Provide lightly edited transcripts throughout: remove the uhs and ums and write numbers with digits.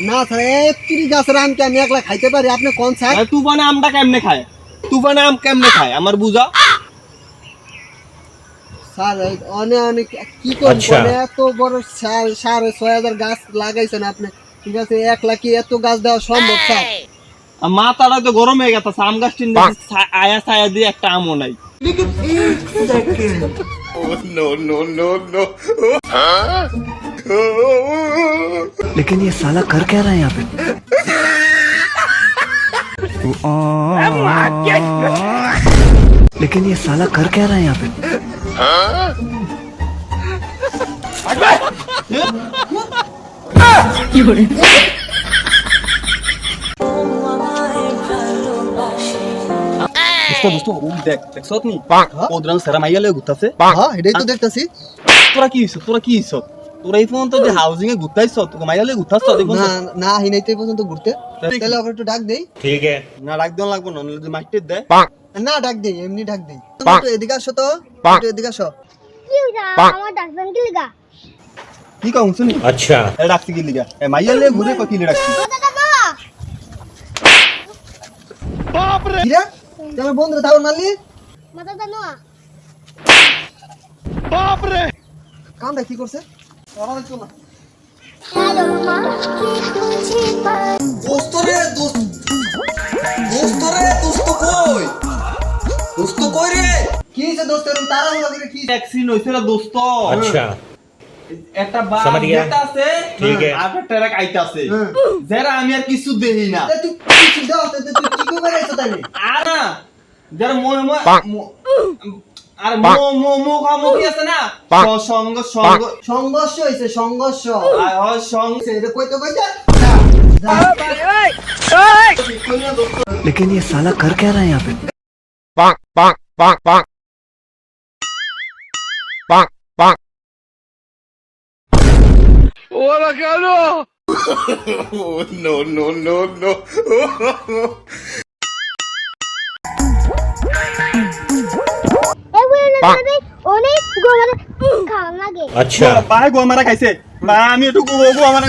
না স্যার 31 গাছের আম কি আমি একলা খাইতে পারি? আপনি কোন স্যার? তুফানে আমটা কেমনে খায়? তুফানে আম কেমনে খায় আমার বুঝা? স্যার অনেক কি করবেন? এত বড় 6,500 গাছ লাগাইছেন আপনি, ঠিক আছে? একলা কি এত গাছ দেওয়া সম্ভব স্যার? মাথাটা তো গরম হয়ে গেছে, আম গাছটি আয়া ছায়া দিয়ে একটা আমও নাই। लेकिन ये साला कर क्या रहा है यहाँ पे? लेकिन ये साला कर क्या रहा है यहाँ पे? হ্যাঁ এটাই তো দেখতেছি। তোরা কি হইছ? তোরা এই পর্যন্ত যে হাউজিং এ ঘুরতাইছ, তোকে মাইয়া লয়ে ঘুরতাছ? না না হিনাইতে এই পর্যন্ত ঘুরতে। তাহলে ওকে একটু ডাক দেই। না ডাক দেন লাগবো না, যদি মাইটে দেয়। না ডাক দেই, এমনি ডাক দেই। তো এদিকে আসো তো, একটু এদিকে আসো। কি হইরা আমার ডাকবেন কি লাগা? কি কম শুনি? আচ্ছা এ ডাকছি কি লিগা? এ মাইয়া লয়ে ঘুরে কই কি ডাকছি? কি রে? তোমার বন্ধুরা তাও মারলি? মাথা দাও না। কামটা কি করছে? সরাই তো না। হ্যালো মা কি তুঝে পাস দোস্ত কই? দোস্ত কই রে? কি হইছে দোস্ত? এরকম তাড়াহুড়া করে কি? ট্যাক্সি নইছে রে দোস্ত। আচ্ছা একটা বাস যেটা আছে, ঠিক আছে, আর একটা ট্রাক আইতাছে, যারা আমি আর কিছু দেই না। তুই কি দাও? তুই কি করে আইছো তাইলে? আর না যারা আর মুখামুখি আছে না, সংঘর্ষ হইছে, সংঘর্ষ। এটা কইতে কইতে लेकिन ये साला कर क्या रहा है यहाँ पे? অনেক গোমারে খাওয়া লাগে। আচ্ছা পায় গো আমারা খাইছে বা আমি একটু গো আমারা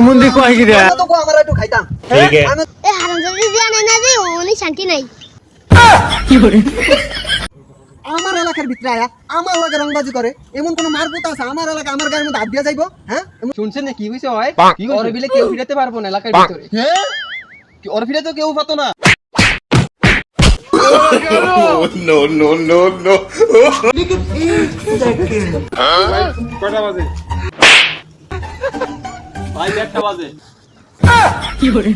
मुंडी को आएगी रे। তো আমরা একটু খাইতাম। ঠিক আছে এ হারামজাদি জানে না যে অনেক শান্তি নাই। আমার এলাকার ভিতরে আয়া আমার এলাকায় রংবাজি করে, এমন কোন মারপুত আছে আমার এলাকা আমার গায়ের মধ্যে হাত দিয়া যাইবো? হ্যাঁ শুনছেন না কি হইছে হয়? ওর বিলে কেউ ফিরাতে পারবো না এলাকার ভিতরে। হ্যাঁ কি ওর ফিরে তো কেউ পাতো না। কয়টা বাজে? ভাই 1টা বাজে। কি করে?